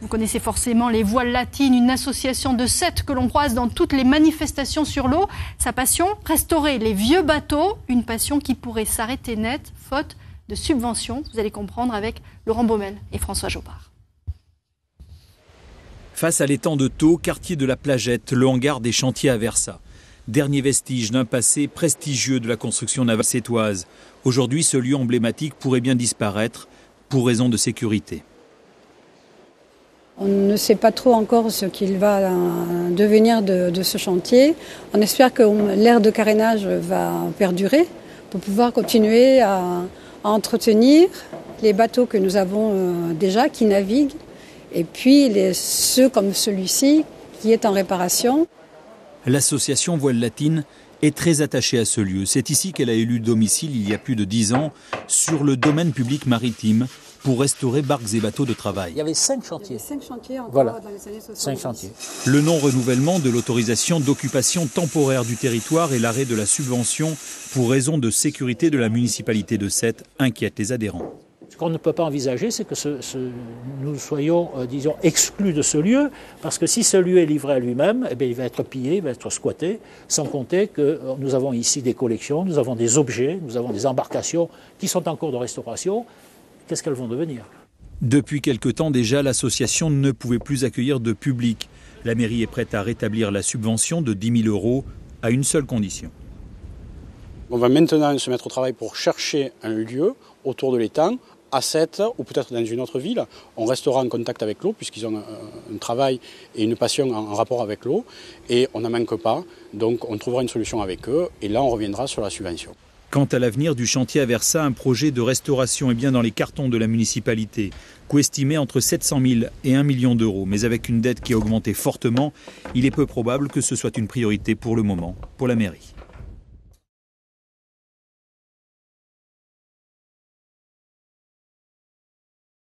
Vous connaissez forcément les Voiles Latines, une association de 7 que l'on croise dans toutes les manifestations sur l'eau. Sa passion, restaurer les vieux bateaux, une passion qui pourrait s'arrêter net, faute de subventions. Vous allez comprendre avec Laurent Baumel et François Jobard. Face à l'étang de Thau, quartier de la Plagette, le hangar des chantiers à Versat. Dernier vestige d'un passé prestigieux de la construction navale sétoise. Aujourd'hui, ce lieu emblématique pourrait bien disparaître pour raison de sécurité. On ne sait pas trop encore ce qu'il va devenir de ce chantier. On espère que l'aire de carénage va perdurer pour pouvoir continuer à entretenir les bateaux que nous avons déjà, qui naviguent, et puis ceux comme celui-ci qui est en réparation. L'association Voiles Latines est très attachée à ce lieu. C'est ici qu'elle a élu domicile il y a plus de 10 ans sur le domaine public maritime pour restaurer barques et bateaux de travail. Il y avait 5 chantiers. Il y avait 5 chantiers encore voilà. dans les années 70. 5 chantiers. Le non-renouvellement de l'autorisation d'occupation temporaire du territoire et l'arrêt de la subvention pour raison de sécurité de la municipalité de Sète inquiètent les adhérents. Ce qu'on ne peut pas envisager, c'est que nous soyons, exclus de ce lieu, parce que si ce lieu est livré à lui-même, eh bien, il va être pillé, il va être squatté, sans compter que nous avons ici des collections, nous avons des objets, nous avons des embarcations qui sont en cours de restauration. Qu'est-ce qu'elles vont devenir ? Depuis quelque temps déjà, l'association ne pouvait plus accueillir de public. La mairie est prête à rétablir la subvention de 10 000 € à une seule condition. On va maintenant se mettre au travail pour chercher un lieu autour de l'étang, à Sète ou peut-être dans une autre ville. On restera en contact avec l'eau puisqu'ils ont un travail et une passion en rapport avec l'eau et on n'en manque pas. Donc on trouvera une solution avec eux et là on reviendra sur la subvention. Quant à l'avenir du chantier à Versat, un projet de restauration est bien dans les cartons de la municipalité, coût estimé entre 700 000 et 1 million d'euros. Mais avec une dette qui a augmenté fortement, il est peu probable que ce soit une priorité pour le moment pour la mairie.